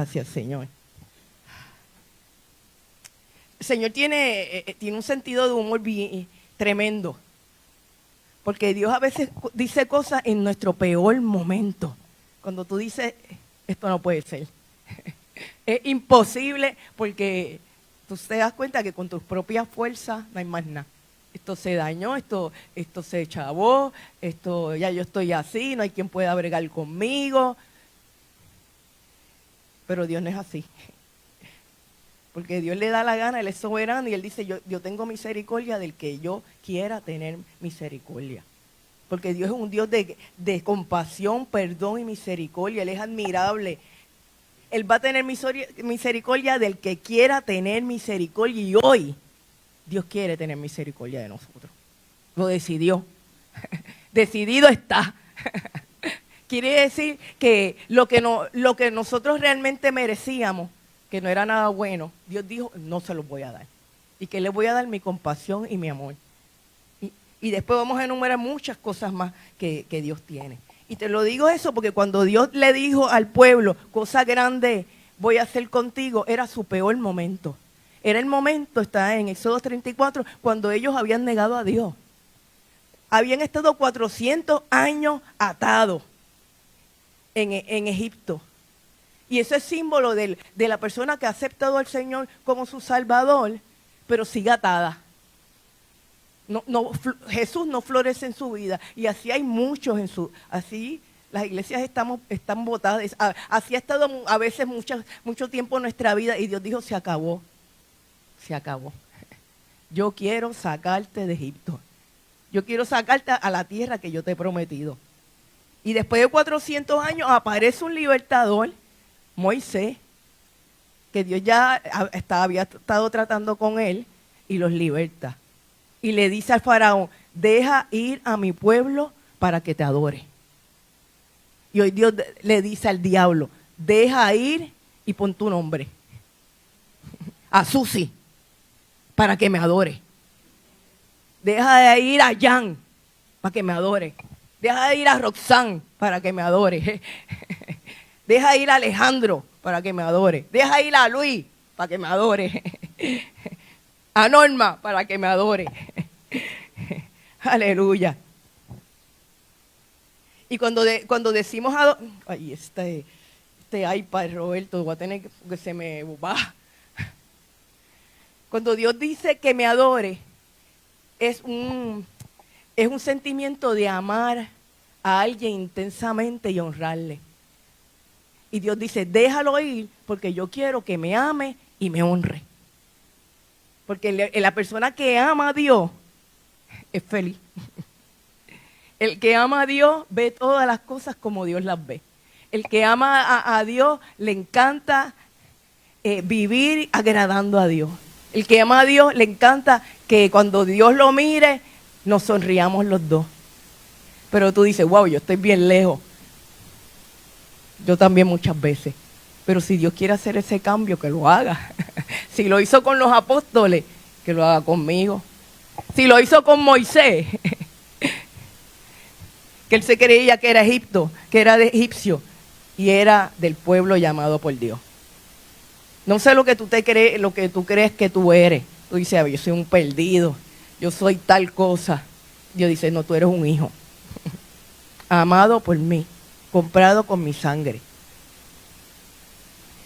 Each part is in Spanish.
gracias, Señor. El Señor tiene un sentido de humor tremendo. Porque Dios a veces dice cosas en nuestro peor momento. Cuando tú dices, esto no puede ser. Es imposible porque tú te das cuenta que con tus propias fuerzas no hay más nada. Esto se dañó, esto se chavó, ya yo estoy así, no hay quien pueda bregar conmigo. Pero Dios no es así. Porque Dios le da la gana, Él es soberano y Él dice, yo tengo misericordia del que yo quiera tener misericordia. Porque Dios es un Dios de compasión, perdón y misericordia. Él es admirable. Él va a tener misericordia del que quiera tener misericordia. Y hoy Dios quiere tener misericordia de nosotros. Lo decidió. Decidido está. Quiere decir que lo que nosotros realmente merecíamos, que no era nada bueno, Dios dijo, no se los voy a dar. Y que le voy a dar mi compasión y mi amor. Y después vamos a enumerar muchas cosas más que Dios tiene. Y te lo digo eso porque cuando Dios le dijo al pueblo, cosa grande voy a hacer contigo, era su peor momento. Era el momento, está en Éxodo 34, cuando ellos habían negado a Dios. Habían estado 400 años atados en Egipto. Y eso es símbolo de la persona que ha aceptado al Señor como su Salvador, pero sigue atada. Jesús no florece en su vida. Y así hay muchos así las iglesias están botadas. Así ha estado a veces mucho tiempo en nuestra vida y Dios dijo, se acabó. Se acabó. Yo quiero sacarte de Egipto. Yo quiero sacarte a la tierra que yo te he prometido. Y después de 400 años aparece un libertador, Moisés, que Dios ya había estado tratando con él y los liberta. Y le dice al faraón, deja ir a mi pueblo para que te adore. Y hoy Dios le dice al diablo, deja ir y pon tu nombre. A Susi, para que me adore. Deja de ir a Jan, para que me adore. Deja de ir a Roxanne, para que me adore. Deja de ir a Alejandro, para que me adore. Deja de ir a Luis, para que me adore. A Norma, para que me adore. Aleluya. Y cuando decimos ay, este iPad, Roberto, voy a tener que se me va. Cuando Dios dice que me adore, es un sentimiento de amar a alguien intensamente y honrarle. Y Dios dice, déjalo ir porque yo quiero que me ame y me honre. Porque la persona que ama a Dios es feliz. El que ama a Dios ve todas las cosas como Dios las ve. El que ama a Dios le encanta vivir agradando a Dios. El que ama a Dios le encanta que cuando Dios lo mire, nos sonriamos los dos. Pero tú dices, wow, yo estoy bien lejos. Yo también muchas veces. Pero si Dios quiere hacer ese cambio, que lo haga. Si lo hizo con los apóstoles, que lo haga conmigo. Si lo hizo con Moisés, que él se creía que era Egipto, que era de egipcio, y era del pueblo llamado por Dios. No sé lo que tú crees que tú eres. Tú dices, yo soy un perdido, yo soy tal cosa. Dios dice, no, tú eres un hijo. Amado por mí, comprado con mi sangre.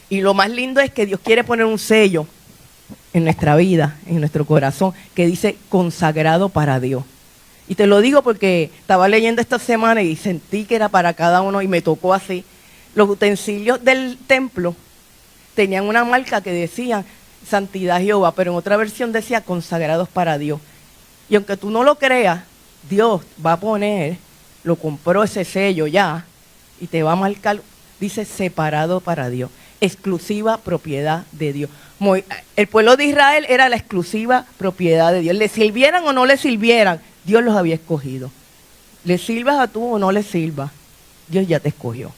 Y lo más lindo es que Dios quiere poner un sello en nuestra vida, en nuestro corazón, que dice consagrado para Dios. Y te lo digo porque estaba leyendo esta semana y sentí que era para cada uno y me tocó así. Los utensilios del templo tenían una marca que decía Santidad Jehová, pero en otra versión decía consagrados para Dios. Y aunque tú no lo creas, Dios va a poner, lo compró ese sello ya, y te va a marcar, dice separado para Dios, exclusiva propiedad de Dios. El pueblo de Israel era la exclusiva propiedad de Dios. Le sirvieran o no le sirvieran, Dios los había escogido. Le sirvas a tú o no le sirvas, Dios ya te escogió.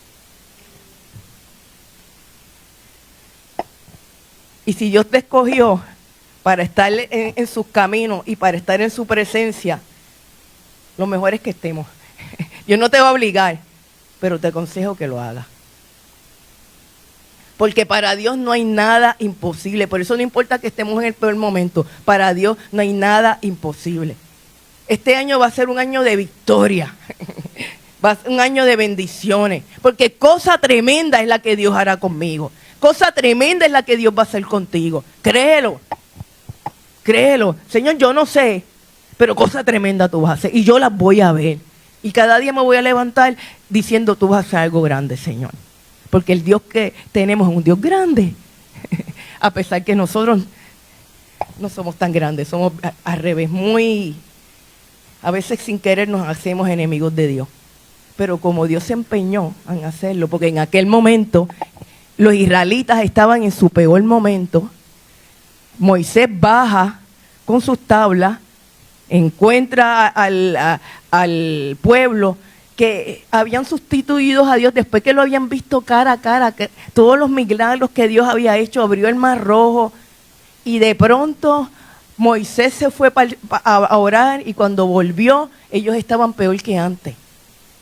Y si Dios te escogió para estar en sus caminos y para estar en su presencia, lo mejor es que estemos. Dios no te va a obligar, pero te aconsejo que lo hagas. Porque para Dios no hay nada imposible. Por eso no importa que estemos en el peor momento. Para Dios no hay nada imposible. Este año va a ser un año de victoria. Va a ser un año de bendiciones. Porque cosa tremenda es la que Dios hará conmigo. Cosa tremenda es la que Dios va a hacer contigo. Créelo. Créelo. Señor, yo no sé, pero cosa tremenda tú vas a hacer. Y yo las voy a ver. Y cada día me voy a levantar diciendo, tú vas a hacer algo grande, Señor. Porque el Dios que tenemos es un Dios grande. A pesar que nosotros no somos tan grandes, somos al revés, a veces sin querer nos hacemos enemigos de Dios. Pero como Dios se empeñó en hacerlo, porque en aquel momento los israelitas estaban en su peor momento, Moisés baja con sus tablas, encuentra al pueblo que habían sustituido a Dios después que lo habían visto cara a cara, que todos los milagros que Dios había hecho, abrió el mar rojo, y de pronto Moisés se fue a orar, y cuando volvió ellos estaban peor que antes,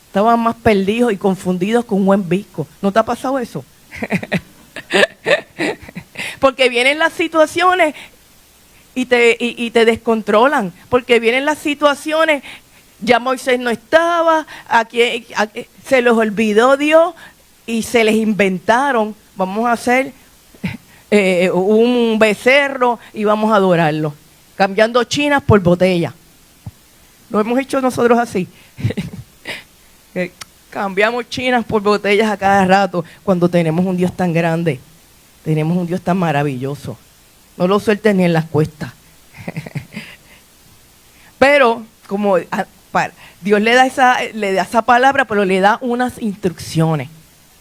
estaban más perdidos y confundidos con un buen visco. ¿No te ha pasado eso? Porque vienen las situaciones y te descontrolan, porque vienen las situaciones. Ya Moisés no estaba, aquí se les olvidó Dios y se les inventaron, vamos a hacer un becerro y vamos a adorarlo, cambiando chinas por botella. Lo hemos hecho nosotros así. Cambiamos chinas por botellas a cada rato cuando tenemos un Dios tan grande, tenemos un Dios tan maravilloso. No lo sueltes ni en las cuestas. Pero como Dios le da esa palabra, pero le da unas instrucciones.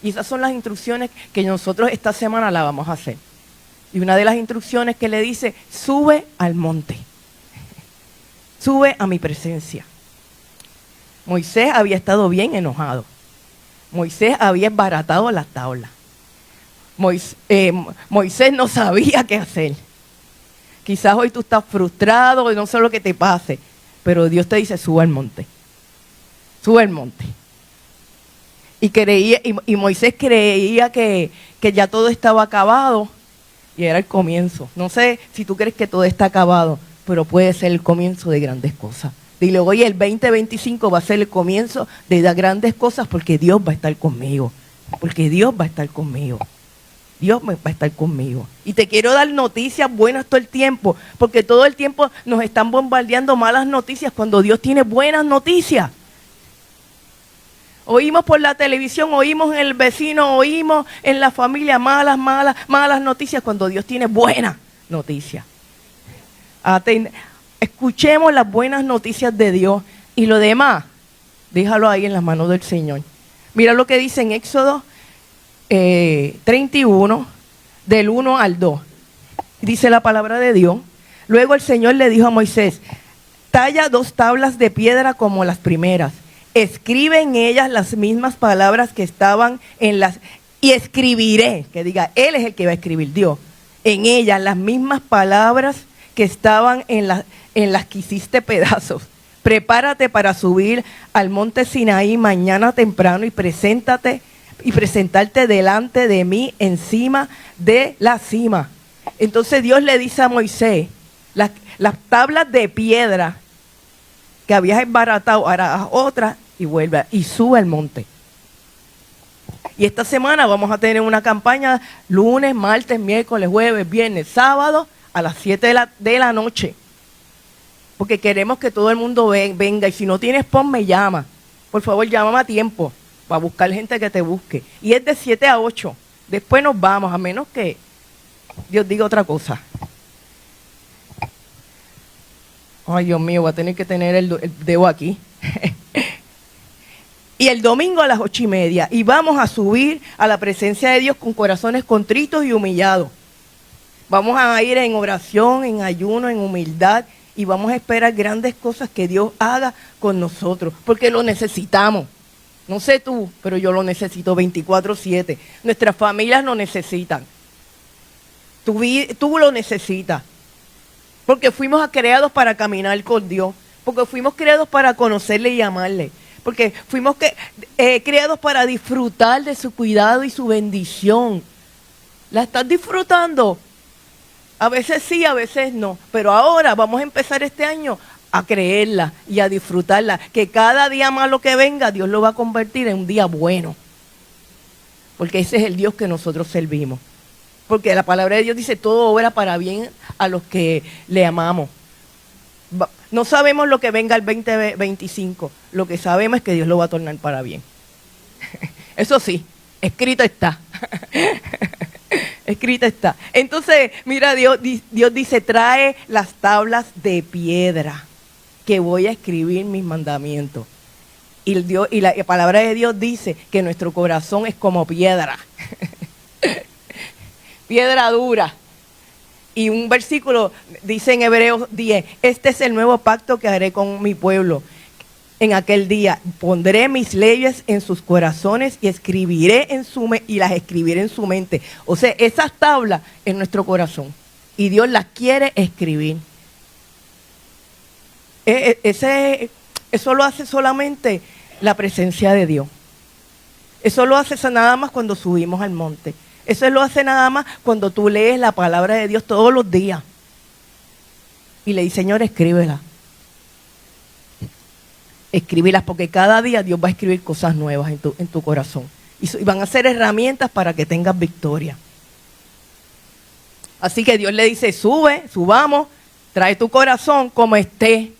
Y esas son las instrucciones que nosotros esta semana la vamos a hacer. Y una de las instrucciones que le dice, sube al monte. Sube a mi presencia. Moisés había estado bien enojado. Moisés había embaratado las tablas. Moisés no sabía qué hacer. Quizás hoy tú estás frustrado y no sé lo que te pase, pero Dios te dice, sube al monte. Sube al monte. Y Moisés creía que ya todo estaba acabado y era el comienzo. No sé si tú crees que todo está acabado, pero puede ser el comienzo de grandes cosas. Dile, hoy el 2025 va a ser el comienzo de grandes cosas porque Dios va a estar conmigo. Porque Dios va a estar conmigo. Dios va a estar conmigo. Y te quiero dar noticias buenas todo el tiempo, porque todo el tiempo nos están bombardeando malas noticias cuando Dios tiene buenas noticias. Oímos por la televisión, oímos en el vecino, oímos en la familia malas noticias cuando Dios tiene buenas noticias. Escuchemos las buenas noticias de Dios y lo demás, déjalo ahí en las manos del Señor. Mira lo que dice en Éxodo 31, del 1 al 2. Dice la palabra de Dios. Luego el Señor le dijo a Moisés, talla 2 tablas de piedra como las primeras. Escribe en ellas las mismas palabras que estaban en las... Y escribiré, que diga, Él es el que va a escribir, Dios. En ellas las mismas palabras que estaban en las que hiciste pedazos. Prepárate para subir al monte Sinaí mañana temprano y presentarte delante de mí encima de la cima. Entonces Dios le dice a Moisés, las tablas de piedra que habías embaratado, harás otras y vuelve y sube al monte. Y esta semana vamos a tener una campaña lunes, martes, miércoles, jueves, viernes, sábado a las 7 de la noche. Porque queremos que todo el mundo venga y si no tienes PON me llama. Por favor, llámame a tiempo para buscar gente que te busque. Y es de 7 a 8. Después nos vamos, a menos que Dios diga otra cosa. Ay, Dios mío, voy a tener que tener el dedo aquí. Y el domingo a las 8:30. Y vamos a subir a la presencia de Dios con corazones contritos y humillados. Vamos a ir en oración, en ayuno, en humildad. Y vamos a esperar grandes cosas que Dios haga con nosotros. Porque lo necesitamos. No sé tú, pero yo lo necesito 24/7. Nuestras familias lo necesitan. Tú lo necesitas. Porque fuimos creados para caminar con Dios. Porque fuimos creados para conocerle y amarle. Porque fuimos creados para disfrutar de su cuidado y su bendición. ¿La estás disfrutando? A veces sí, a veces no. Pero ahora vamos a empezar este año a creerla y a disfrutarla. Que cada día malo que venga, Dios lo va a convertir en un día bueno. Porque ese es el Dios que nosotros servimos. Porque la palabra de Dios dice, todo obra para bien a los que le amamos. No sabemos lo que venga el 2025. Lo que sabemos es que Dios lo va a tornar para bien. Eso sí, escrito está. Escrito está. Entonces, mira, Dios dice, trae las tablas de piedra que voy a escribir mis mandamientos. Y la palabra de Dios dice que nuestro corazón es como piedra. Piedra dura. Y un versículo dice en Hebreos 10, este es el nuevo pacto que haré con mi pueblo. En aquel día pondré mis leyes en sus corazones y las escribiré en su mente. O sea, esas tablas en nuestro corazón. Y Dios las quiere escribir. Eso lo hace solamente la presencia de Dios. Eso lo hace nada más cuando subimos al monte. Eso lo hace nada más cuando tú lees la palabra de Dios todos los días. Y le dice, Señor, escríbela. Escríbelas porque cada día Dios va a escribir cosas nuevas en tu corazón. Y van a ser herramientas para que tengas victoria. Así que Dios le dice, subamos, trae tu corazón como esté.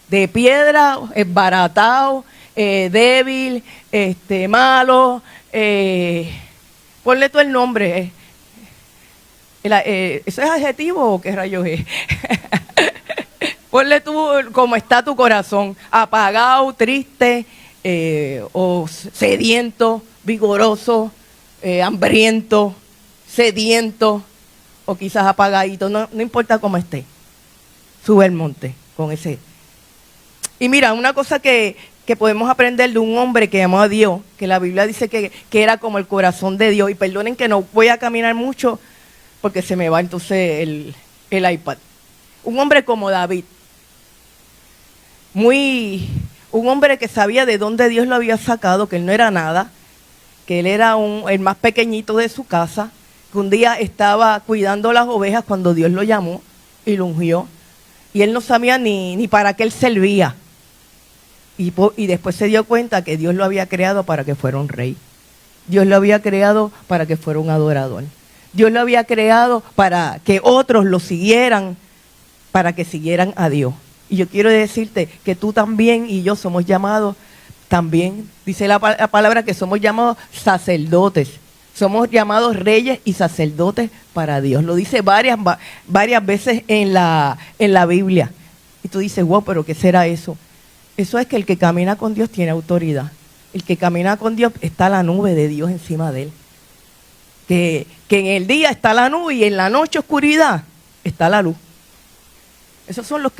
De piedra, esbaratado, débil, malo, ponle tú el nombre. ¿Eso es adjetivo o qué rayos es? Ponle tú cómo está tu corazón, apagado, triste, o sediento, vigoroso, hambriento, sediento, o quizás apagadito, no importa cómo esté. Sube el monte con ese. Y mira, una cosa que podemos aprender de un hombre que llamó a Dios, que la Biblia dice que era como el corazón de Dios, y perdonen que no voy a caminar mucho, porque se me va entonces el iPad. Un hombre como David, un hombre que sabía de dónde Dios lo había sacado, que él no era nada, que él era el más pequeñito de su casa, que un día estaba cuidando las ovejas cuando Dios lo llamó y lo ungió, y él no sabía ni para qué él servía. Y después se dio cuenta que Dios lo había creado para que fuera un rey. Dios lo había creado para que fuera un adorador. Dios lo había creado para que otros lo siguieran, para que siguieran a Dios. Y yo quiero decirte que tú también y yo somos llamados también, dice la palabra que somos llamados sacerdotes. Somos llamados reyes y sacerdotes para Dios. Lo dice varias veces en la Biblia. Y tú dices, wow, pero ¿qué será eso? Eso es que el que camina con Dios tiene autoridad. El que camina con Dios está la nube de Dios encima de él. Que en el día está la nube y en la noche oscuridad está la luz. Esos son los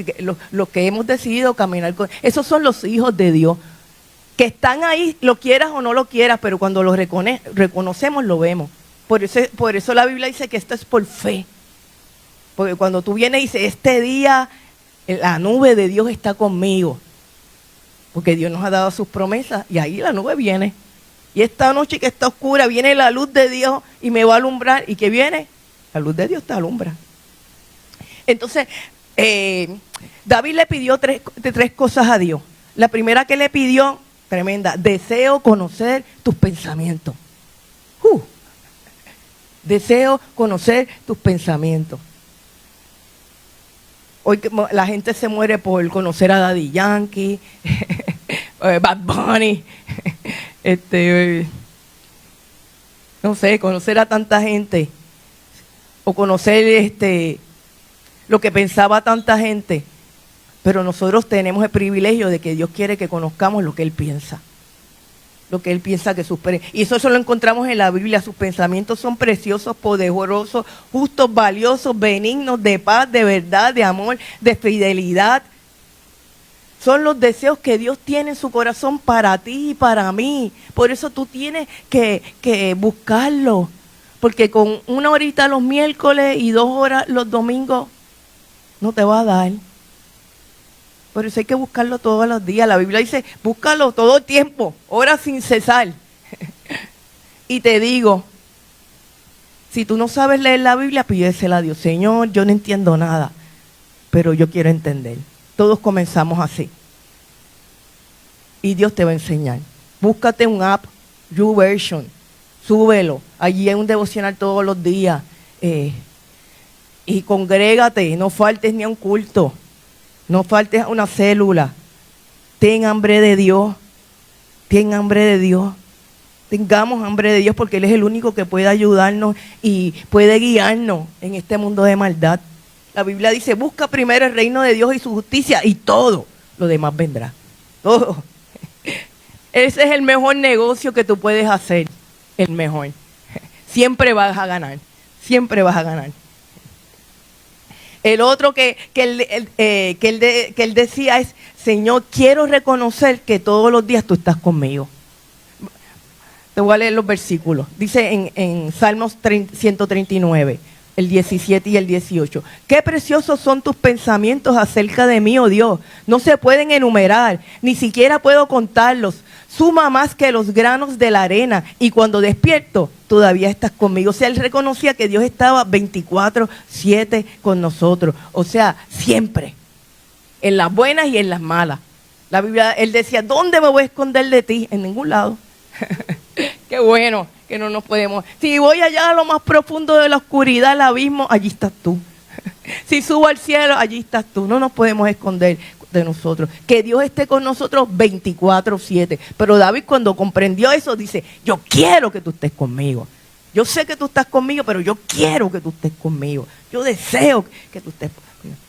que hemos decidido caminar con. Esos son los hijos de Dios. Que están ahí, lo quieras o no lo quieras, pero cuando los reconocemos, lo vemos. Por eso la Biblia dice que esto es por fe. Porque cuando tú vienes y dices, este día la nube de Dios está conmigo. Porque Dios nos ha dado sus promesas y ahí la nube viene. Y esta noche que está oscura viene la luz de Dios y me va a alumbrar. ¿Y qué viene? La luz de Dios te alumbra. Entonces, David le pidió tres cosas a Dios. La primera que le pidió, tremenda, deseo conocer tus pensamientos. Deseo conocer tus pensamientos. Hoy la gente se muere por conocer a Daddy Yankee, Bad Bunny, no sé, conocer a tanta gente, o conocer lo que pensaba tanta gente. Pero nosotros tenemos el privilegio de que Dios quiere que conozcamos lo que Él piensa. Lo que Él piensa que y eso lo encontramos en la Biblia. Sus pensamientos son preciosos, poderosos, justos, valiosos, benignos, de paz, de verdad, de amor, de fidelidad. Son los deseos que Dios tiene en su corazón para ti y para mí. Por eso tú tienes que buscarlo. Porque con 1 horita los miércoles y 2 horas los domingos no te va a dar. Por eso hay que buscarlo todos los días. La Biblia dice, búscalo todo el tiempo, horas sin cesar. Y te digo Si tú no sabes leer la Biblia, pídesela a Dios. Señor, yo no entiendo nada, pero yo quiero entender. Todos comenzamos así. Y Dios te va a enseñar. Búscate un app, YouVersion, súbelo. Allí hay un devocional todos los días. Y congrégate, no faltes ni a un culto. No faltes a una célula. Ten hambre de Dios. Ten hambre de Dios. Tengamos hambre de Dios porque Él es el único que puede ayudarnos y puede guiarnos en este mundo de maldad. La Biblia dice, busca primero el reino de Dios y su justicia y todo lo demás vendrá. Todo. Ese es el mejor negocio que tú puedes hacer. El mejor. Siempre vas a ganar. Siempre vas a ganar. El otro que él decía es, Señor, quiero reconocer que todos los días tú estás conmigo. Te voy a leer los versículos. Dice en Salmos 139, el 17 y el 18. Qué preciosos son tus pensamientos acerca de mí, oh Dios. No se pueden enumerar, ni siquiera puedo contarlos. Suma más que los granos de la arena y cuando despierto todavía estás conmigo. O sea, él reconocía que Dios estaba 24/7 con nosotros. O sea, siempre, en las buenas y en las malas. La Biblia, él decía, ¿dónde me voy a esconder de ti? En ningún lado. Qué bueno que no nos podemos. Si voy allá a lo más profundo de la oscuridad, el abismo, allí estás tú. Si subo al cielo, allí estás tú. No nos podemos esconder de nosotros. Que Dios esté con nosotros 24/7. Pero David, cuando comprendió eso, dice, yo quiero que tú estés conmigo. Yo sé que tú estás conmigo, pero yo quiero que tú estés conmigo. Yo deseo que tú estés conmigo.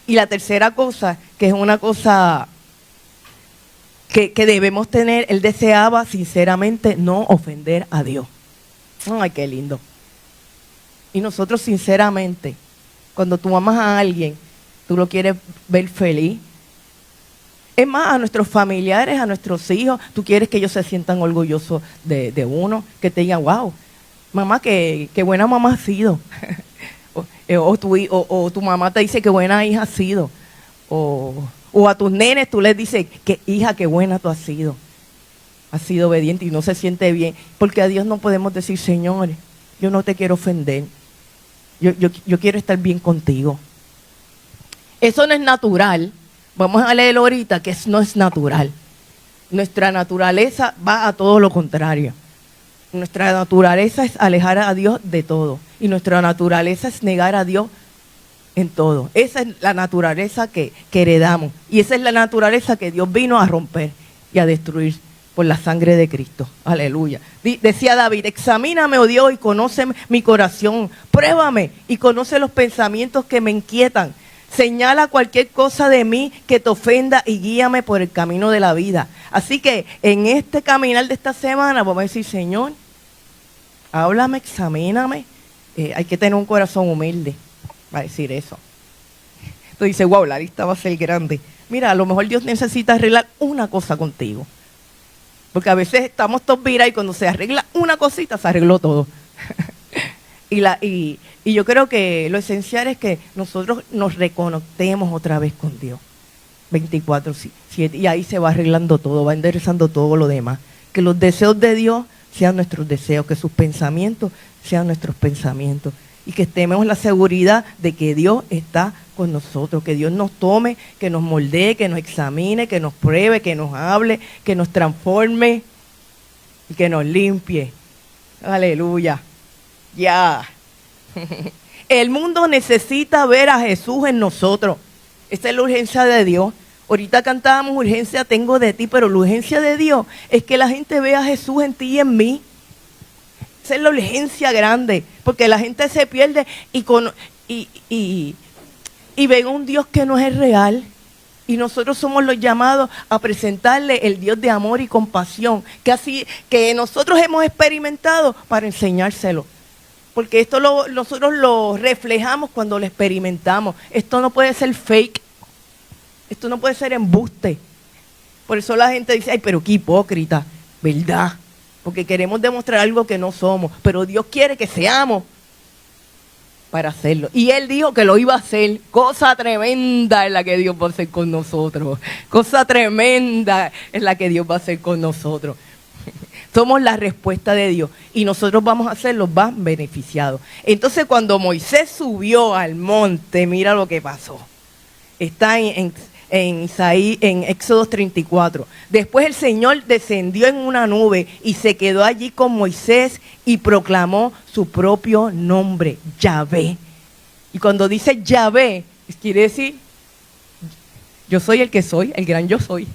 Y la tercera cosa, que es una cosa que debemos tener, él deseaba sinceramente no ofender a Dios. Ay, qué lindo. Y nosotros sinceramente, cuando tú amas a alguien, tú lo quieres ver feliz. Es más, a nuestros familiares, a nuestros hijos, tú quieres que ellos se sientan orgullosos de uno, que te digan, wow, mamá, qué buena mamá has sido. o tu mamá te dice, qué buena hija has sido. O a tus nenes tú les dices, que hija, qué buena tú has sido. Has sido obediente y no se siente bien. Porque a Dios no podemos decir, Señor, yo no te quiero ofender. Yo quiero estar bien contigo. Eso no es natural. Vamos a leerlo ahorita, que no es natural. Nuestra naturaleza va a todo lo contrario. Nuestra naturaleza es alejar a Dios de todo. Y nuestra naturaleza es negar a Dios en todo. Esa es la naturaleza que heredamos. Y esa es la naturaleza que Dios vino a romper y a destruir por la sangre de Cristo. Aleluya. Decía David, examíname, oh Dios, y conoce mi corazón. Pruébame y conoce los pensamientos que me inquietan. Señala cualquier cosa de mí que te ofenda y guíame por el camino de la vida. Así que en este caminar de esta semana vamos a decir, Señor, háblame, examíname. Hay que tener un corazón humilde para decir eso. Tú dices, wow, la lista va a ser grande. Mira, a lo mejor Dios necesita arreglar una cosa contigo. Porque a veces estamos todos virados y cuando se arregla una cosita, se arregló todo. Y yo creo que lo esencial es que nosotros nos reconectemos otra vez con Dios. 24/7. Y ahí se va arreglando todo, va enderezando todo lo demás. Que los deseos de Dios sean nuestros deseos, que sus pensamientos sean nuestros pensamientos. Y que tenemos la seguridad de que Dios está con nosotros, que Dios nos tome, que nos moldee, que nos examine, que nos pruebe, que nos hable, que nos transforme y que nos limpie. Aleluya. Ya. El mundo necesita ver a Jesús en nosotros. Esa es la urgencia de Dios. Ahorita cantábamos urgencia tengo de ti, pero la urgencia de Dios es que la gente vea a Jesús en ti y en mí. Esa es la urgencia grande, porque la gente se pierde y ven un Dios que no es real. Y nosotros somos los llamados a presentarle el Dios de amor y compasión, que nosotros hemos experimentado para enseñárselo. Porque esto nosotros lo reflejamos cuando lo experimentamos. Esto no puede ser fake. Esto no puede ser embuste. Por eso la gente dice, ay, pero qué hipócrita, ¿verdad? Porque queremos demostrar algo que no somos. Pero Dios quiere que seamos para hacerlo. Y Él dijo que lo iba a hacer. Cosa tremenda es la que Dios va a hacer con nosotros. Cosa tremenda es la que Dios va a hacer con nosotros. Somos la respuesta de Dios y nosotros vamos a ser los más beneficiados. Entonces cuando Moisés subió al monte, mira lo que pasó. Está en Éxodo 34. Después el Señor descendió en una nube y se quedó allí con Moisés y proclamó su propio nombre, Yahvé. Y cuando dice Yahvé, quiere decir, yo soy el que soy, el gran yo soy.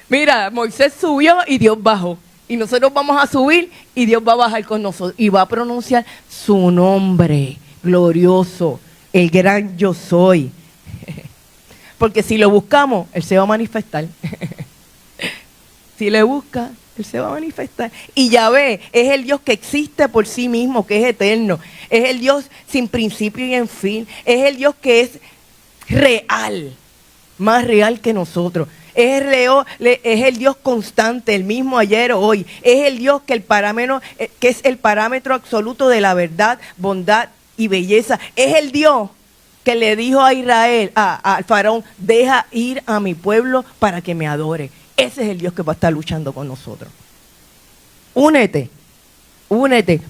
Mira, Moisés subió y Dios bajó. Y nosotros vamos a subir y Dios va a bajar con nosotros. Y va a pronunciar su nombre glorioso, el gran yo soy. Porque si lo buscamos, Él se va a manifestar. Si le busca, Él se va a manifestar. Y Yahvé es el Dios que existe por sí mismo, que es eterno. Es el Dios sin principio y en fin. Es el Dios que es real, más real que nosotros. Es el Dios constante, el mismo ayer o hoy. Es el Dios que es el parámetro absoluto de la verdad, bondad y belleza. Es el Dios que le dijo a Israel, al faraón, deja ir a mi pueblo para que me adore. Ese es el Dios que va a estar luchando con nosotros. Únete,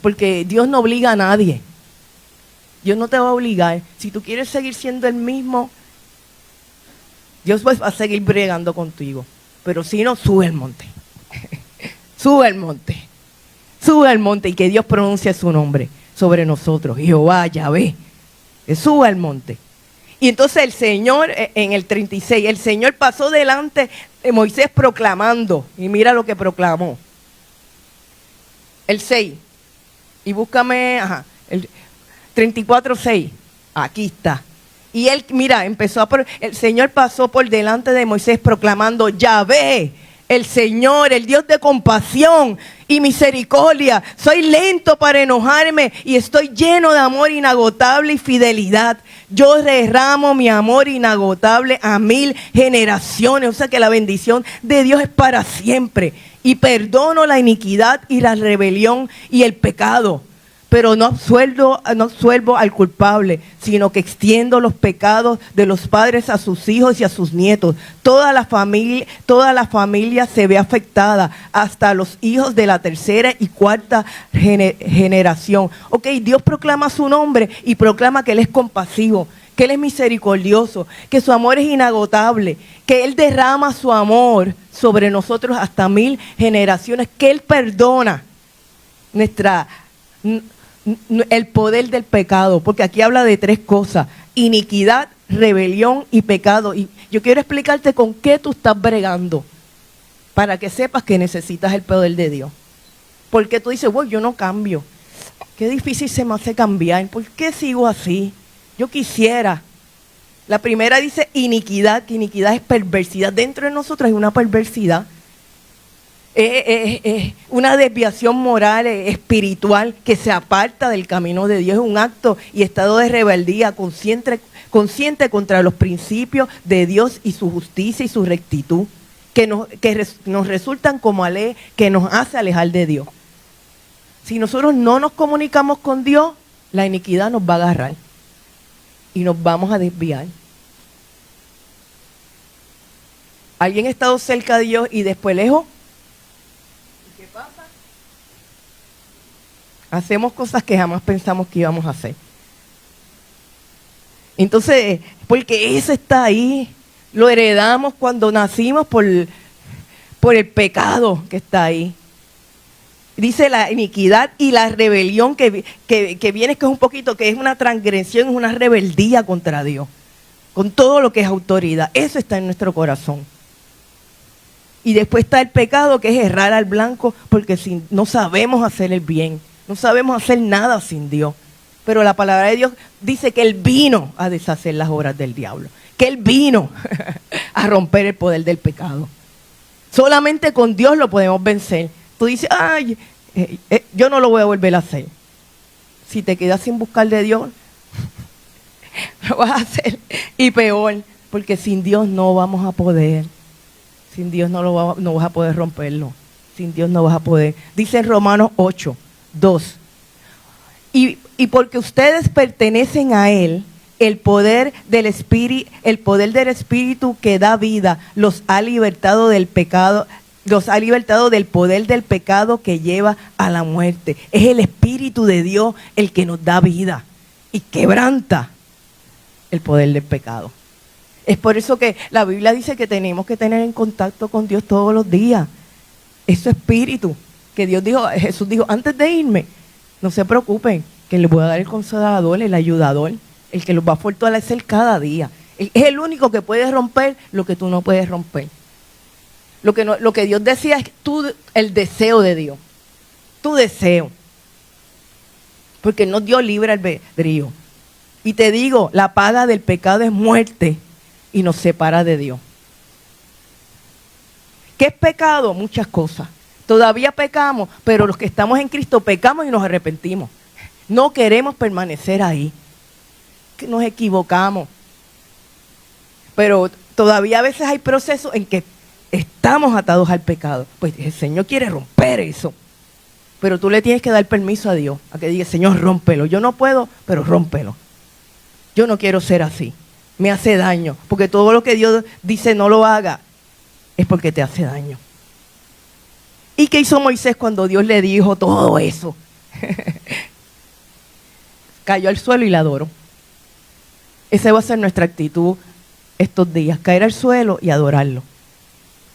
porque Dios no obliga a nadie. Dios no te va a obligar. Si tú quieres seguir siendo el mismo, Dios va a seguir bregando contigo. Pero si no, sube al monte. Sube al monte. Sube al monte y que Dios pronuncie su nombre sobre nosotros. Jehová, Yahvé. Sube al monte. Y entonces el Señor, en el 36, el Señor pasó delante de Moisés proclamando. Y mira lo que proclamó. El 6. Y búscame, el 34:6. Aquí está. Y él, mira, el Señor pasó por delante de Moisés proclamando, Yahvé, el Señor, el Dios de compasión y misericordia. Soy lento para enojarme y estoy lleno de amor inagotable y fidelidad. Yo derramo mi amor inagotable a 1000 generaciones. O sea que la bendición de Dios es para siempre. Y perdono la iniquidad y la rebelión y el pecado. Pero no absuelvo al culpable, sino que extiendo los pecados de los padres a sus hijos y a sus nietos. Toda la familia se ve afectada, hasta los hijos de la tercera y cuarta generación. Ok, Dios proclama su nombre y proclama que Él es compasivo, que Él es misericordioso, que su amor es inagotable, que Él derrama su amor sobre nosotros hasta 1000 generaciones, que Él perdona el poder del pecado, porque aquí habla de 3 cosas: iniquidad, rebelión y pecado. Y yo quiero explicarte con qué tú estás bregando, para que sepas que necesitas el poder de Dios. Porque tú dices, bueno, yo no cambio, qué difícil se me hace cambiar, ¿por qué sigo así? Yo quisiera. La primera dice iniquidad, que iniquidad es perversidad. Dentro de nosotros hay una perversidad. Es una desviación moral, espiritual, que se aparta del camino de Dios. Es un acto y estado de rebeldía consciente contra los principios de Dios y su justicia y su rectitud, que nos resultan como a ley, que nos hace alejar de Dios. Si nosotros no nos comunicamos con Dios, la iniquidad nos va a agarrar y nos vamos a desviar. ¿Alguien ha estado cerca de Dios y después lejos? ¿Qué pasa? Hacemos cosas que jamás pensamos que íbamos a hacer. Entonces, porque eso está ahí, lo heredamos cuando nacimos por el pecado que está ahí. Dice la iniquidad y la rebelión que viene, que es un poquito, que es una transgresión, es una rebeldía contra Dios, con todo lo que es autoridad. Eso está en nuestro corazón. Y después está el pecado, que es errar al blanco, porque no sabemos hacer el bien, no sabemos hacer nada sin Dios. Pero la palabra de Dios dice que Él vino a deshacer las obras del diablo, que Él vino a romper el poder del pecado. Solamente con Dios lo podemos vencer. Tú dices, ay, yo no lo voy a volver a hacer. Si te quedas sin buscar de Dios, lo vas a hacer. Y peor, porque sin Dios no vamos a poder. Sin Dios no vas a poder romperlo. Sin Dios no vas a poder. Dice en Romanos 8:2. Y porque ustedes pertenecen a Él, el poder del Espíritu que da vida los ha libertado del pecado Nos ha libertado del poder del pecado que lleva a la muerte. Es el Espíritu de Dios el que nos da vida y quebranta el poder del pecado. Es por eso que la Biblia dice que tenemos que tener en contacto con Dios todos los días. Es su Espíritu, que Dios dijo, Jesús dijo, antes de irme, no se preocupen, que les voy a dar el consolador, el ayudador, el que los va a fortalecer cada día. Es el único que puede romper lo que tú no puedes romper. Lo que Dios decía es el deseo de Dios. Tu deseo. Porque no dio libre albedrío. Y te digo, la paga del pecado es muerte y nos separa de Dios. ¿Qué es pecado? Muchas cosas. Todavía pecamos, pero los que estamos en Cristo pecamos y nos arrepentimos. No queremos permanecer ahí. Nos equivocamos. Pero todavía a veces hay procesos en que estamos atados al pecado. Pues el Señor quiere romper eso. Pero tú le tienes que dar permiso a Dios, a que diga, Señor, rómpelo. Yo no puedo, pero rómpelo. Yo no quiero ser así. Me hace daño. Porque todo lo que Dios dice no lo haga, es porque te hace daño. ¿Y qué hizo Moisés cuando Dios le dijo todo eso? Cayó al suelo y la adoró. Esa va a ser nuestra actitud estos días, caer al suelo y adorarlo.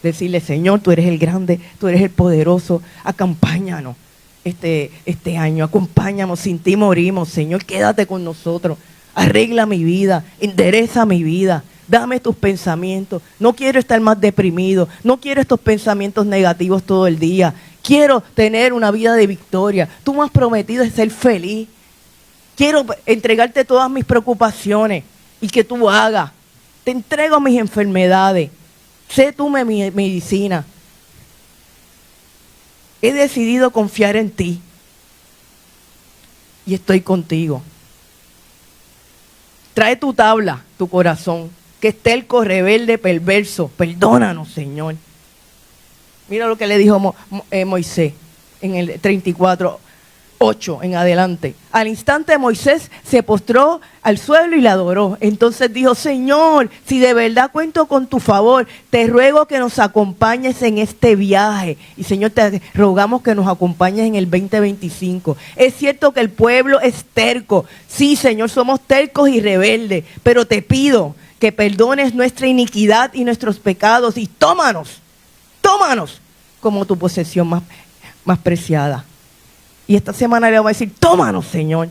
Decirle, Señor, tú eres el grande, tú eres el poderoso, acompáñanos este año, acompáñanos, sin ti morimos, Señor, quédate con nosotros, arregla mi vida, endereza mi vida, dame tus pensamientos, no quiero estar más deprimido, no quiero estos pensamientos negativos todo el día, quiero tener una vida de victoria, tú me has prometido ser feliz, quiero entregarte todas mis preocupaciones y que tú hagas, te entrego mis enfermedades, sé tú mi medicina. He decidido confiar en ti y estoy contigo. Trae tu tabla, tu corazón, que esté el rebelde perverso. Perdónanos, Señor. Mira lo que le dijo Moisés en el 34:8 en adelante. Al instante Moisés se postró al suelo y le adoró. Entonces dijo, Señor, si de verdad cuento con tu favor, te ruego que nos acompañes en este viaje. Y Señor, te rogamos que nos acompañes en el 2025. Es cierto que el pueblo es terco. Sí, Señor, somos tercos y rebeldes. Pero te pido que perdones nuestra iniquidad y nuestros pecados. Y tómanos como tu posesión más preciada. Y esta semana le vamos a decir, tómanos, Señor.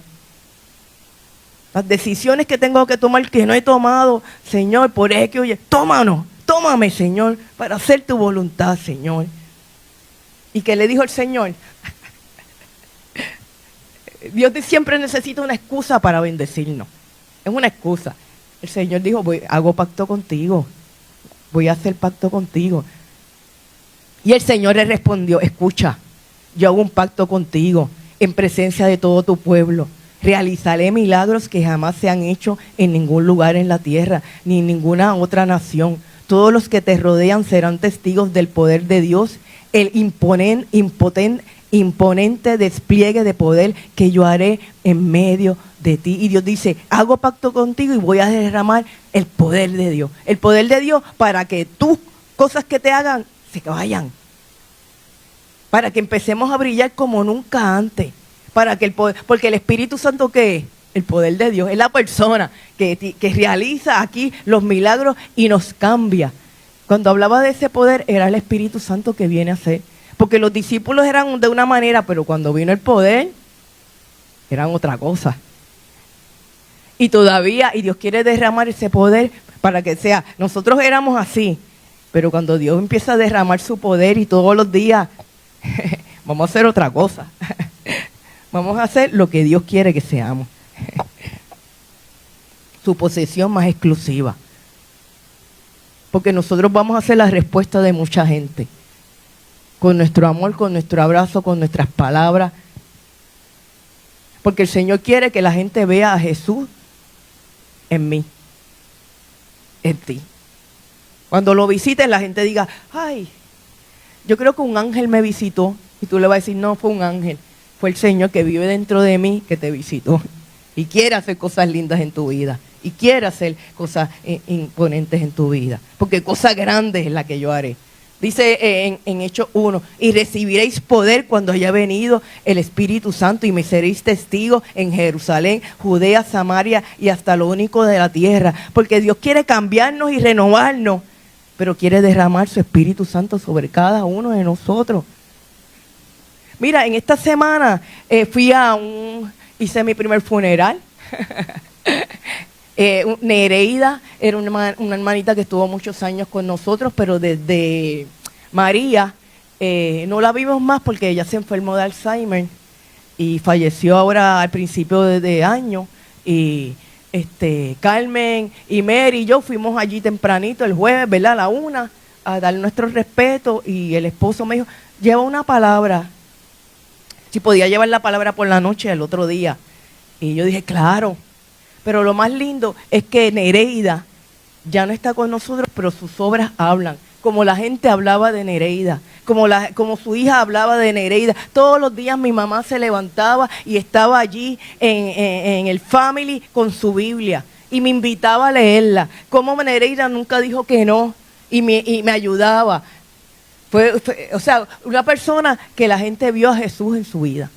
Las decisiones que tengo que tomar que no he tomado, Señor, por eso que oye, tómame, Señor, para hacer tu voluntad, Señor. Y que le dijo el Señor, Dios siempre necesita una excusa para bendecirnos. Es una excusa. El Señor dijo, hago pacto contigo, voy a hacer pacto contigo. Y el Señor le respondió, escucha, yo hago un pacto contigo en presencia de todo tu pueblo. Realizaré milagros que jamás se han hecho en ningún lugar en la tierra, ni en ninguna otra nación. Todos los que te rodean serán testigos del poder de Dios, el imponente despliegue de poder que yo haré en medio de ti. Y Dios dice, hago pacto contigo y voy a derramar el poder de Dios. El poder de Dios para que tus cosas que te hagan se vayan. Para que empecemos a brillar como nunca antes. Porque el Espíritu Santo, ¿qué es? El poder de Dios. Es la persona que realiza aquí los milagros y nos cambia. Cuando hablaba de ese poder, era el Espíritu Santo que viene a hacer. Porque los discípulos eran de una manera, pero cuando vino el poder, eran otra cosa. Y Dios quiere derramar ese poder para que sea. Nosotros éramos así, pero cuando Dios empieza a derramar su poder y todos los días, vamos a hacer otra cosa. Vamos a hacer lo que Dios quiere que seamos. Su posesión más exclusiva. Porque nosotros vamos a hacer la respuesta de mucha gente. Con nuestro amor, con nuestro abrazo, con nuestras palabras. Porque el Señor quiere que la gente vea a Jesús en mí, en ti. Cuando lo visiten, la gente diga, ay, yo creo que un ángel me visitó. Y tú le vas a decir, no fue un ángel, fue el Señor que vive dentro de mí que te visitó. Y quiere hacer cosas lindas en tu vida. Y quiere hacer cosas imponentes en tu vida. Porque cosas grandes es la que yo haré. Dice en Hechos 1, y recibiréis poder cuando haya venido el Espíritu Santo y me seréis testigos en Jerusalén, Judea, Samaria y hasta lo único de la tierra. Porque Dios quiere cambiarnos y renovarnos, pero quiere derramar su Espíritu Santo sobre cada uno de nosotros. Mira, en esta semana hice mi primer funeral. Nereida era una hermanita que estuvo muchos años con nosotros, pero desde María no la vimos más porque ella se enfermó de Alzheimer y falleció ahora al principio de año. Y Carmen y Mary y yo fuimos allí tempranito el jueves, ¿verdad? A la 1, a dar nuestro respeto, y el esposo me dijo, lleva una palabra, si podía llevar la palabra por la noche al otro día. Y yo dije, claro. Pero lo más lindo es que Nereida ya no está con nosotros, pero sus obras hablan. Como la gente hablaba de Nereida, como su hija hablaba de Nereida. Todos los días mi mamá se levantaba y estaba allí en el family con su Biblia y me invitaba a leerla. Como Nereida nunca dijo que no y me ayudaba. O sea, una persona que la gente vio a Jesús en su vida.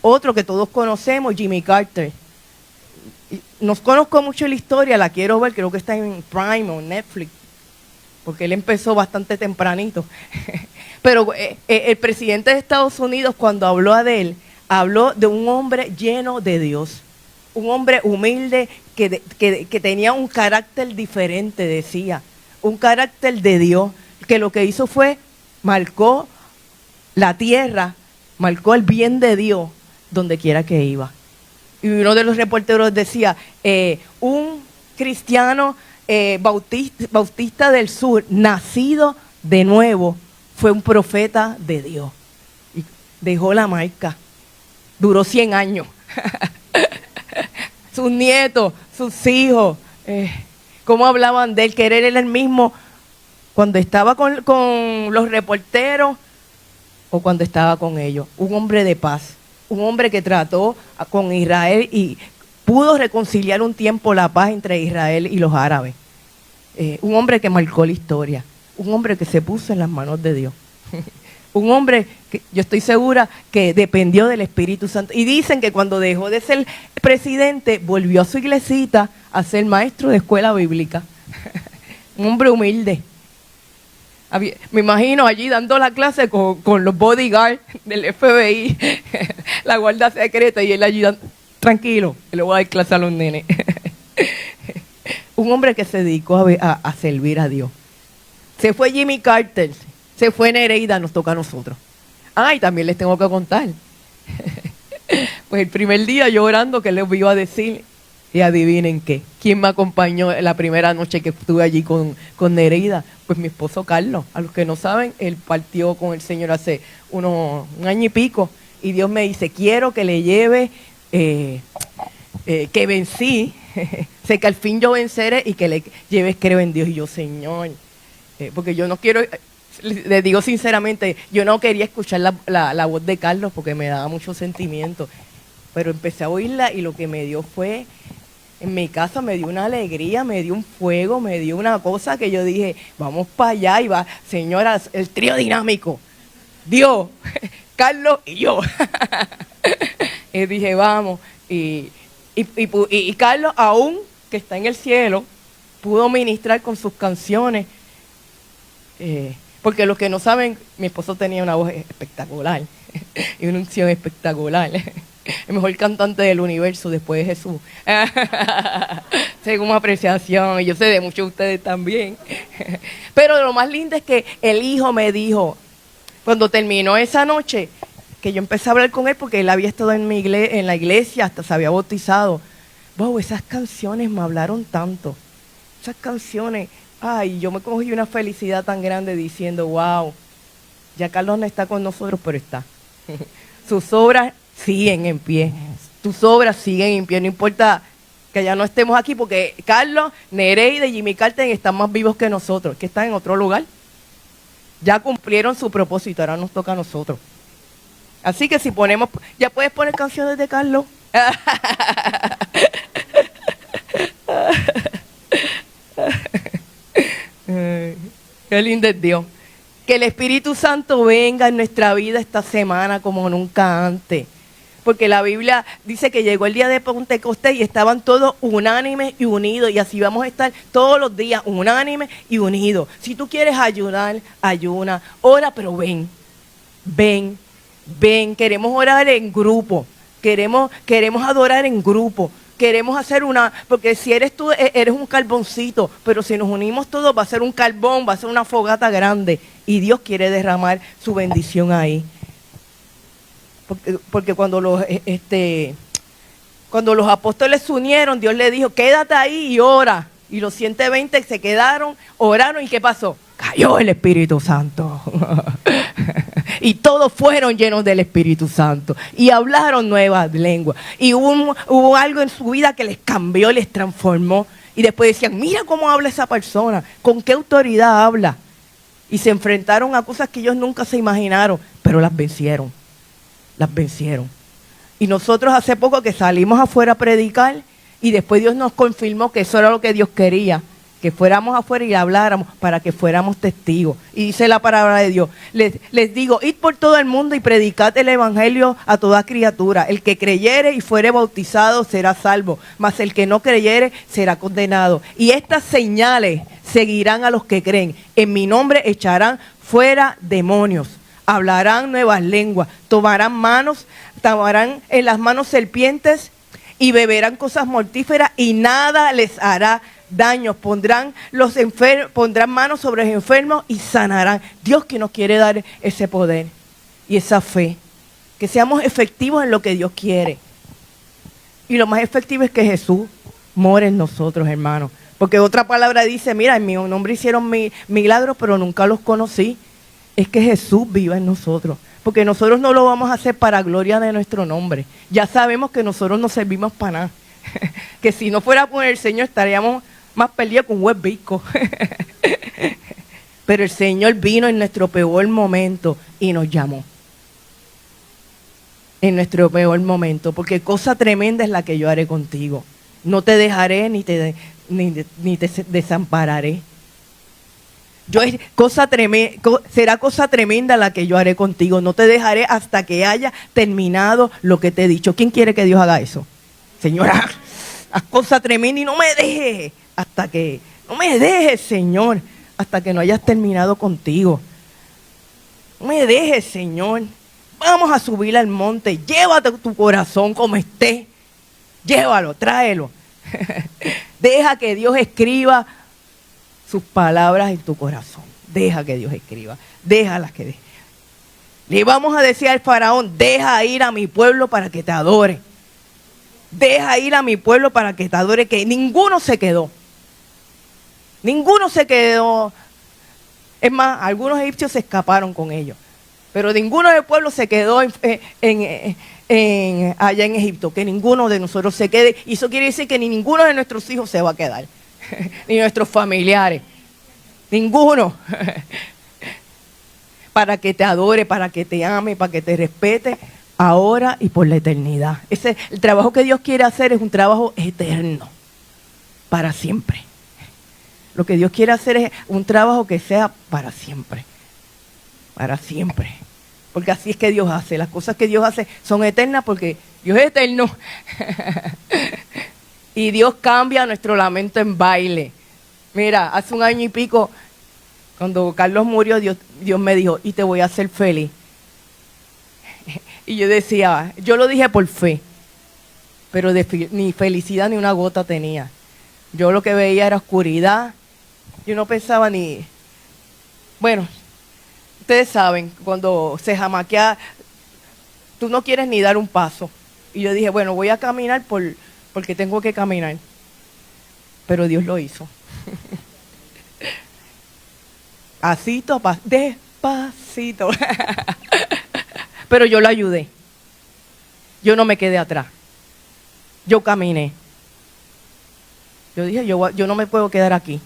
Otro que todos conocemos, Jimmy Carter. No conozco mucho la historia, la quiero ver, creo que está en Prime o Netflix, porque él empezó bastante tempranito. Pero el presidente de Estados Unidos, cuando habló de él, habló de un hombre lleno de Dios, un hombre humilde que tenía un carácter diferente, decía, un carácter de Dios, que lo que hizo fue, marcó la tierra, marcó el bien de Dios donde quiera que iba. Y uno de los reporteros decía, un cristiano bautista del sur, nacido de nuevo, fue un profeta de Dios. Y dejó la marca. Duró 100 años. Sus nietos, sus hijos, cómo hablaban de él, que él era el mismo cuando estaba con los reporteros o cuando estaba con ellos. Un hombre de paz. Un hombre que trató con Israel y pudo reconciliar un tiempo la paz entre Israel y los árabes. Un hombre que marcó la historia. Un hombre que se puso en las manos de Dios. Un hombre que yo estoy segura que dependió del Espíritu Santo. Y dicen que cuando dejó de ser presidente, volvió a su iglesita a ser maestro de escuela bíblica. Un hombre humilde. Me imagino allí dando la clase con los bodyguards del FBI, la guardia secreta, y él allí tranquilo, le voy a dar clase a los nenes. Un hombre que se dedicó a servir a Dios. Se fue Jimmy Carter, se fue Nereida, nos toca a nosotros. Y también les tengo que contar. Pues el primer día yo orando, ¿qué les iba a decir? Y adivinen qué. ¿Quién me acompañó la primera noche que estuve allí con Nereida? Pues mi esposo Carlos. A los que no saben, él partió con el Señor hace un año y pico. Y Dios me dice, quiero que le lleve, que vencí. Sé que al fin yo venceré y que le lleves, creo en Dios. Y yo, Señor, porque yo no quiero, les digo sinceramente, yo no quería escuchar la voz de Carlos porque me daba mucho sentimiento. Pero empecé a oírla y lo que me dio fue, en mi casa me dio una alegría, me dio un fuego, me dio una cosa que yo dije, vamos para allá y va, señora, el trío dinámico, Dios, Carlos y yo. Y dije, vamos, y Carlos, aún que está en el cielo, pudo ministrar con sus canciones, porque los que no saben, mi esposo tenía una voz espectacular y una unción espectacular. El mejor cantante del universo después de Jesús. Según apreciación, y yo sé de muchos de ustedes también. Pero lo más lindo es que el hijo me dijo, cuando terminó esa noche, que yo empecé a hablar con él porque él había estado en la iglesia, hasta se había bautizado. Wow, esas canciones me hablaron tanto. Esas canciones, yo me cogí una felicidad tan grande diciendo, wow, ya Carlos no está con nosotros, pero está. Sus obras siguen en pie. Tus obras siguen en pie. No importa que ya no estemos aquí, porque Carlos, Nereida y Jimmy Carter están más vivos que nosotros, que están en otro lugar. Ya cumplieron su propósito, ahora nos toca a nosotros. Así que si ponemos, ya puedes poner canciones de Carlos. Qué lindo es Dios. Que el Espíritu Santo venga en nuestra vida esta semana como nunca antes. Porque la Biblia dice que llegó el día de Pentecostés y estaban todos unánimes y unidos. Y así vamos a estar todos los días unánimes y unidos. Si tú quieres ayunar, ayuna, ora, pero ven, ven, ven. Queremos orar en grupo, queremos adorar en grupo. Queremos hacer porque si eres tú, eres un carboncito, pero si nos unimos todos va a ser un carbón, va a ser una fogata grande. Y Dios quiere derramar su bendición ahí. Porque cuando los apóstoles se unieron, Dios le dijo, quédate ahí y ora. Y los 120 se quedaron, oraron, ¿y qué pasó? Cayó el Espíritu Santo. Y todos fueron llenos del Espíritu Santo. Y hablaron nuevas lenguas. Y hubo algo en su vida que les cambió, les transformó. Y después decían, mira cómo habla esa persona, con qué autoridad habla. Y se enfrentaron a cosas que ellos nunca se imaginaron, pero las vencieron. Las vencieron. Y nosotros hace poco que salimos afuera a predicar y después Dios nos confirmó que eso era lo que Dios quería, que fuéramos afuera y habláramos para que fuéramos testigos. Y dice la palabra de Dios, les digo, id por todo el mundo y predicad el evangelio a toda criatura. El que creyere y fuere bautizado será salvo, mas el que no creyere será condenado. Y estas señales seguirán a los que creen. En mi nombre echarán fuera demonios. Hablarán nuevas lenguas, tomarán en las manos serpientes y beberán cosas mortíferas y nada les hará daño. Pondrán manos sobre los enfermos y sanarán. Dios que nos quiere dar ese poder y esa fe. Que seamos efectivos en lo que Dios quiere. Y lo más efectivo es que Jesús more en nosotros, hermanos. Porque otra palabra dice, mira, en mi nombre hicieron milagros, pero nunca los conocí. Es que Jesús viva en nosotros, porque nosotros no lo vamos a hacer para gloria de nuestro nombre. Ya sabemos que nosotros no servimos para nada, que si no fuera por el Señor estaríamos más perdidos con un web bico. Pero el Señor vino en nuestro peor momento y nos llamó. En nuestro peor momento, porque cosa tremenda es la que yo haré contigo. No te dejaré ni te desampararé. Será cosa tremenda la que yo haré contigo. No te dejaré hasta que haya terminado lo que te he dicho. ¿Quién quiere que Dios haga eso? Señora, haz cosa tremenda y no me dejes Señor, hasta que no hayas terminado contigo. No me dejes, Señor. Vamos a subir al monte. Llévate tu corazón como esté. Llévalo, tráelo. Deja que Dios escriba sus palabras en tu corazón. Deja que Dios escriba. Déjalas que deje. Le vamos a decir al faraón, deja ir a mi pueblo para que te adore. Deja ir a mi pueblo para que te adore, que ninguno se quedó. Ninguno se quedó. Es más, algunos egipcios se escaparon con ellos. Pero ninguno del pueblo se quedó allá en Egipto. Que ninguno de nosotros se quede. Y eso quiere decir que ni ninguno de nuestros hijos se va a quedar. Ni nuestros familiares, ninguno. Para que te adore, para que te ame, para que te respete ahora y por la eternidad. El trabajo que Dios quiere hacer es un trabajo eterno, para siempre. Lo que Dios quiere hacer es un trabajo que sea para siempre, porque así es que Dios hace. Las cosas que Dios hace son eternas porque Dios es eterno. Y Dios cambia nuestro lamento en baile. Mira, hace 1 año y pico, cuando Carlos murió, Dios me dijo, y te voy a hacer feliz. Y yo decía, yo lo dije por fe, pero ni felicidad ni una gota tenía. Yo lo que veía era oscuridad. Yo no pensaba bueno, ustedes saben, cuando se jamaquea, tú no quieres ni dar un paso. Y yo dije, bueno, voy a caminar porque tengo que caminar. Pero Dios lo hizo. Así, despacito. Pero yo lo ayudé. Yo no me quedé atrás. Yo caminé. Yo dije, yo no me puedo quedar aquí.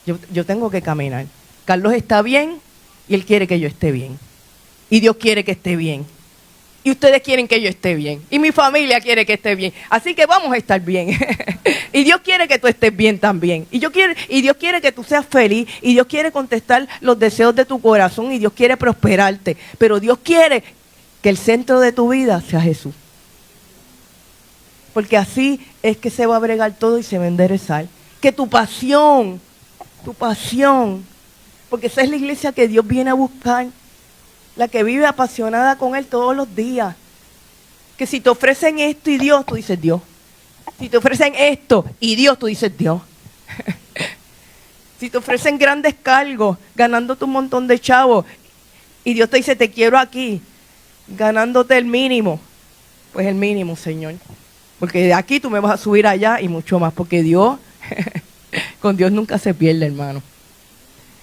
Yo tengo que caminar. Carlos está bien y él quiere que yo esté bien. Y Dios quiere que esté bien. Y ustedes quieren que yo esté bien. Y mi familia quiere que esté bien. Así que vamos a estar bien. Y Dios quiere que tú estés bien también. Y Dios quiere que tú seas feliz. Y Dios quiere contestar los deseos de tu corazón. Y Dios quiere prosperarte. Pero Dios quiere que el centro de tu vida sea Jesús. Porque así es que se va a bregar todo y se va a enderezar. Que tu pasión, porque esa es la iglesia que Dios viene a buscar. La que vive apasionada con Él todos los días. Que si te ofrecen esto y Dios, tú dices Dios. Si te ofrecen esto y Dios, tú dices Dios. Si te ofrecen grandes cargos, ganándote un montón de chavos, y Dios te dice, te quiero aquí, ganándote el mínimo, pues el mínimo, Señor. Porque de aquí tú me vas a subir allá y mucho más. Porque Dios, con Dios nunca se pierde, hermano.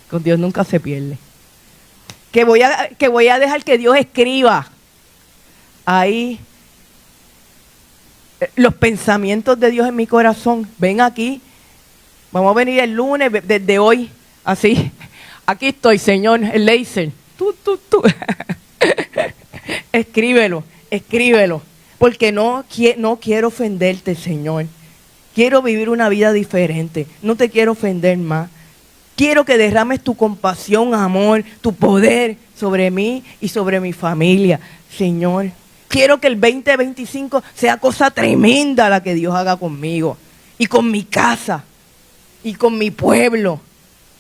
Con Dios nunca se pierde. Que voy a dejar que Dios escriba ahí los pensamientos de Dios en mi corazón. Ven aquí, vamos a venir el lunes, desde hoy, así. Aquí estoy, Señor, el láser. Tú. Escríbelo, porque no quiero ofenderte, Señor. Quiero vivir una vida diferente, no te quiero ofender más. Quiero que derrames tu compasión, amor, tu poder sobre mí y sobre mi familia, Señor. Quiero que el 2025 sea cosa tremenda la que Dios haga conmigo y con mi casa y con mi pueblo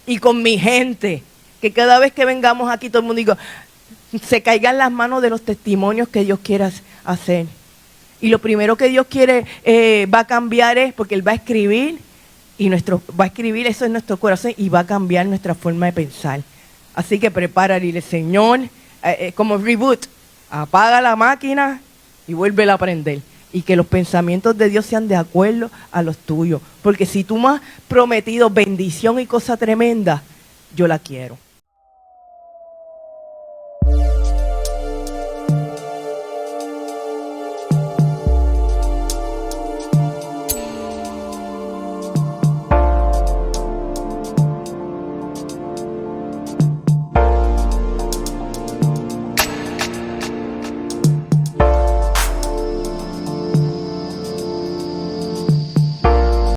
y con mi gente. Que cada vez que vengamos aquí todo el mundo diga, se caigan las manos de los testimonios que Dios quiera hacer. Y lo primero que Dios quiere va a cambiar es porque Él va a escribir. Y va a escribir eso en nuestro corazón y va a cambiar nuestra forma de pensar. Así que prepárate, dile, Señor, como reboot, apaga la máquina y vuélvela a prender. Y que los pensamientos de Dios sean de acuerdo a los tuyos. Porque si tú me has prometido bendición y cosa tremenda, yo la quiero.